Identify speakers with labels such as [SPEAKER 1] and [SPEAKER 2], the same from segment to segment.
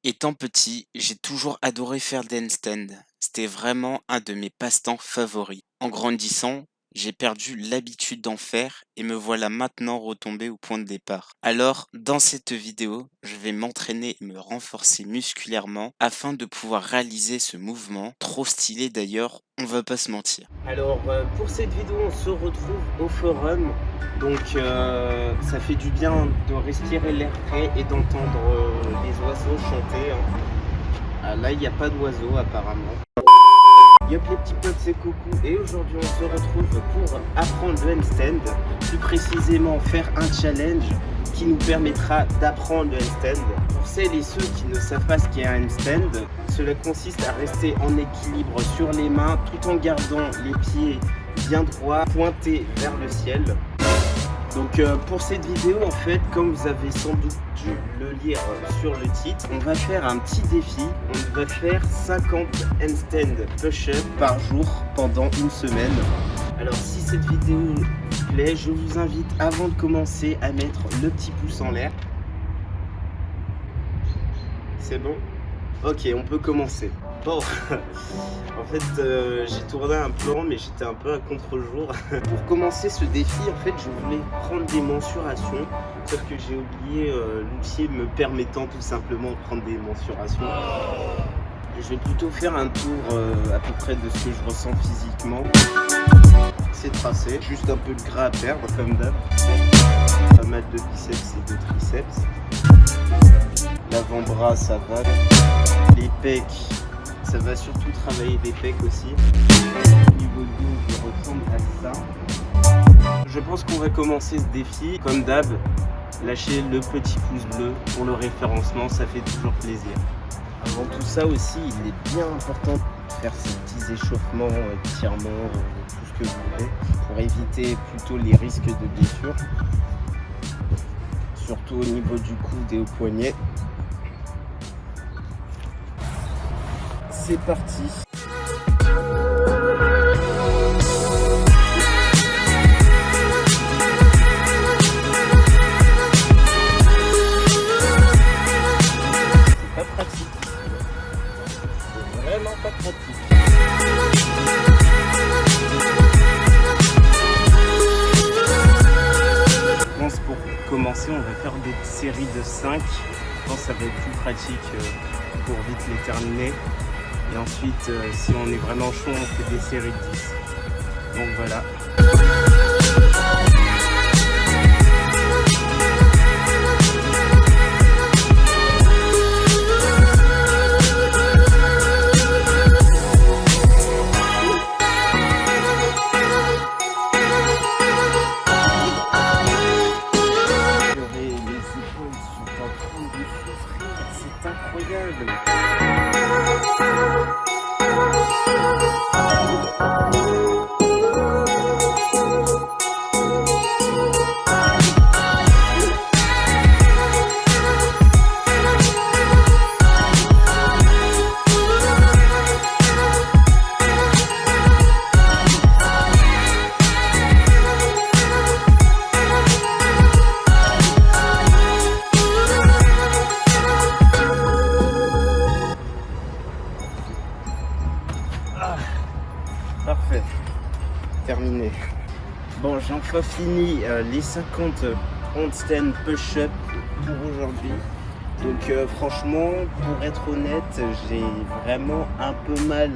[SPEAKER 1] Étant petit, j'ai toujours adoré faire des handstands. C'était vraiment un de mes passe-temps favoris. En grandissant, j'ai perdu l'habitude d'en faire et me voilà maintenant retombé au point de départ. Alors, dans cette vidéo, je vais m'entraîner et me renforcer musculairement afin de pouvoir réaliser ce mouvement, trop stylé d'ailleurs, on va pas se mentir.
[SPEAKER 2] Alors pour cette vidéo on se retrouve au forum, donc ça fait du bien de respirer l'air frais et d'entendre les oiseaux chanter, hein. Ah, là il n'y a pas d'oiseaux apparemment. Yop les petits potes, c'est Coucou et aujourd'hui on se retrouve pour apprendre le handstand, plus précisément faire un challenge qui nous permettra d'apprendre le handstand. Pour celles et ceux qui ne savent pas ce qu'est un handstand, cela consiste à rester en équilibre sur les mains tout en gardant les pieds bien droits, pointés vers le ciel. Donc pour cette vidéo en fait, comme vous avez sans doute dû le lire sur le titre, on va faire un petit défi. On va faire 50 handstand push-up par jour pendant une semaine. Alors si cette vidéo vous plaît, je vous invite avant de commencer à mettre le petit pouce en l'air. C'est bon? Ok, on peut commencer. Bon, en fait, j'ai tourné un plan, mais j'étais un peu à contre-jour. Pour commencer ce défi, en fait, je voulais prendre des mensurations, sauf que j'ai oublié l'outil me permettant tout simplement de prendre des mensurations. Je vais plutôt faire un tour à peu près de ce que je ressens physiquement. C'est tracé, juste un peu de gras à perdre, comme d'hab. Pas mal de biceps et de triceps. L'avant-bras, ça va. Les pecs, ça va surtout travailler les pecs aussi. Au niveau de dos, je ressemble à ça. Je pense qu'on va commencer ce défi. Comme d'hab, lâchez le petit pouce bleu pour le référencement, ça fait toujours plaisir. Avant tout ça aussi, il est bien important de faire ces petits échauffements, étirements, tout ce que vous voulez, pour éviter plutôt les risques de blessures. Surtout au niveau du coude et au poignet. C'est parti. C'est pas pratique. C'est vraiment pas pratique. Je pense pour commencer, on va faire des séries de 5. Je pense que ça va être plus pratique pour vite les terminer. Et ensuite, si on est vraiment chaud, on fait des séries de 10. Donc voilà. Les épaules sont en train de souffrir, c'est incroyable. Parfait, terminé. Bon, j'ai enfin fini les 50 handstand push-up pour aujourd'hui. Donc franchement, pour être honnête, j'ai vraiment un peu mal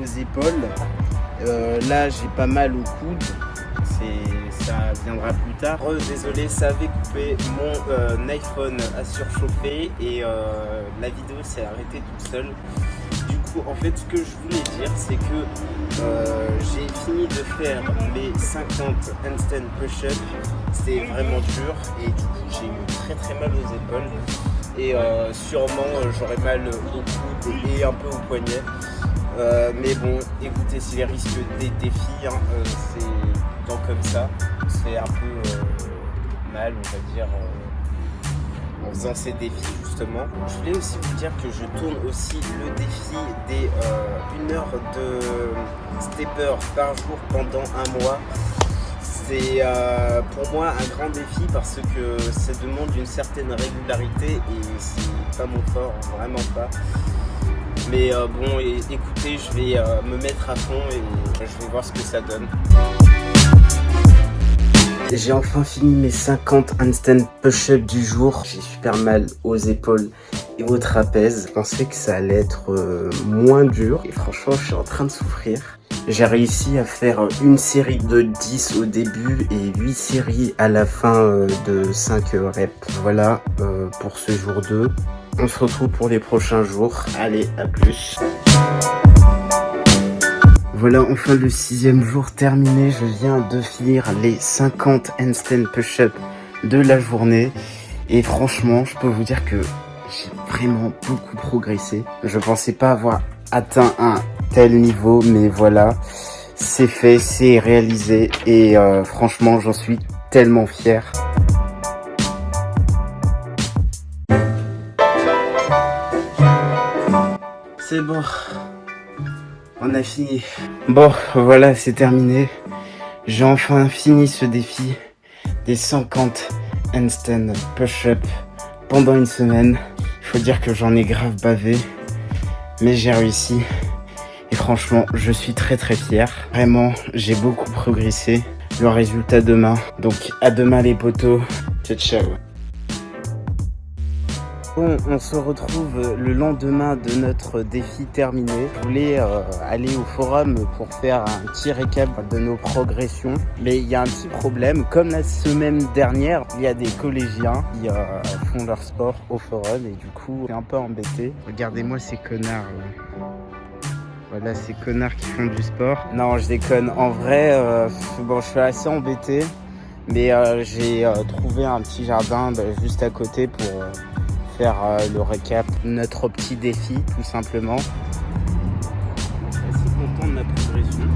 [SPEAKER 2] aux épaules. Là, j'ai pas mal au coude. Ça viendra plus tard. Désolé, ça avait coupé. Mon iPhone a surchauffé et la vidéo s'est arrêtée toute seule. Du coup, en fait, ce que je voulais dire, c'est que j'ai fini de faire mes 50 handstand push-up. C'était vraiment dur et du coup, j'ai eu très mal aux épaules. Et sûrement, j'aurai mal au coude et un peu au poignet. Mais bon, écoutez, c'est les risques des défis. Hein, c'est tant comme ça. C'est un peu mal, on va dire. En faisant ces défis justement. Je voulais aussi vous dire que je tourne aussi le défi des 1 heure de stepper par jour pendant un mois. C'est pour moi un grand défi parce que ça demande une certaine régularité et c'est pas mon fort, vraiment pas. Mais bon, écoutez, je vais me mettre à fond et je vais voir ce que ça donne. J'ai enfin fini mes 50 handstand push-up du jour. J'ai super mal aux épaules et aux trapèzes. Je pensais que ça allait être moins dur et franchement, je suis en train de souffrir. J'ai réussi à faire une série de 10 au début et 8 séries à la fin de 5 reps. Voilà pour ce jour 2. On se retrouve pour les prochains jours. Allez, à plus. Voilà, enfin le 6e jour terminé. Je viens de finir les 50 handstand push-up de la journée. Et franchement, je peux vous dire que j'ai vraiment beaucoup progressé. Je pensais pas avoir atteint un tel niveau, mais voilà, c'est fait, c'est réalisé. Et franchement, j'en suis tellement fier. C'est bon. On a fini. Bon, voilà, c'est terminé. J'ai enfin fini ce défi des 50 handstand push-up pendant une semaine. Il faut dire que j'en ai grave bavé, mais j'ai réussi. Et franchement, je suis très fier. Vraiment, j'ai beaucoup progressé. Le résultat demain. Donc, à demain les potos. Ciao, ciao. Bon, on se retrouve le lendemain de notre défi terminé. Je voulais aller au forum pour faire un petit récap de nos progressions. Mais il y a un petit problème. Comme la semaine dernière, il y a des collégiens qui font leur sport au forum. Et du coup, je suis un peu embêté. Regardez-moi ces connards. Voilà, ces connards qui font du sport. Non, je déconne. En vrai, bon, je suis assez embêté. Mais j'ai trouvé un petit jardin juste à côté pour faire le récap, notre petit défi tout simplement. Je suis assez content de ma progression.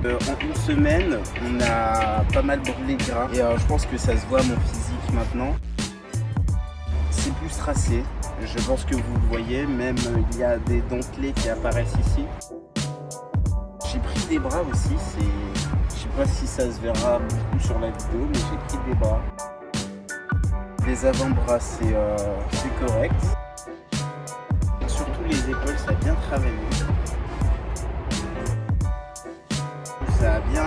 [SPEAKER 2] En une semaine, on a pas mal brûlé de gras et je pense que ça se voit à mon physique maintenant. C'est plus tracé, je pense que vous le voyez, même il y a des dentelés qui apparaissent ici. J'ai pris des bras aussi, je sais pas si ça se verra beaucoup sur la vidéo, mais j'ai pris des bras. Les avant-bras, c'est correct. Surtout les épaules, ça a bien travaillé. Ça a bien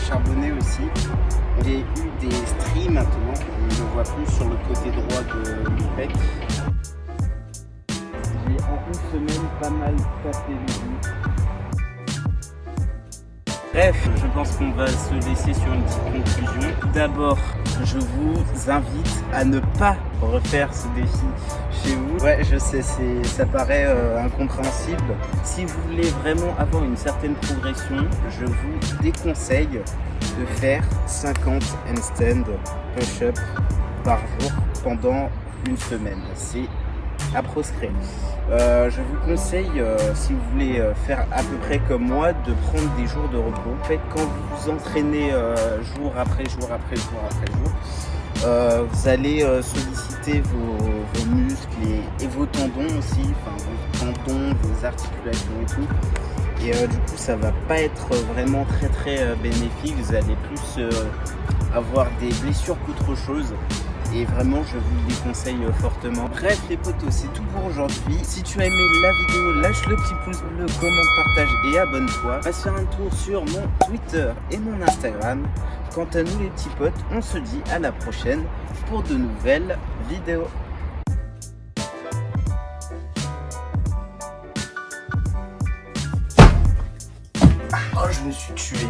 [SPEAKER 2] charbonné aussi. J'ai eu des stries maintenant. Je le vois plus sur le côté droit de l'IPEC. J'ai en une semaine pas mal tapé les joues. Bref, je pense qu'on va se laisser sur une petite conclusion. D'abord, je vous invite à ne pas refaire ce défi chez vous. Ouais, je sais, ça paraît incompréhensible. Si vous voulez vraiment avoir une certaine progression, je vous déconseille de faire 50 handstand push-up par jour pendant une semaine. C'est à proscrire. Je vous conseille, si vous voulez faire à peu près comme moi, de prendre des jours de repos. En fait, quand vous vous entraînez jour après jour après jour après jour, vous allez solliciter vos muscles et vos tendons aussi, enfin vos tendons, vos articulations et tout. Et du coup, ça va pas être vraiment très bénéfique. Vous allez plus avoir des blessures qu'autre chose. Et vraiment, je vous le déconseille fortement. Bref les potos, c'est tout pour aujourd'hui. Si tu as aimé la vidéo, lâche le petit pouce bleu, commente, partage et abonne-toi. Va faire un tour sur mon Twitter et mon Instagram. Quant à nous les petits potes, on se dit à la prochaine pour de nouvelles vidéos. Oh, je me suis tué.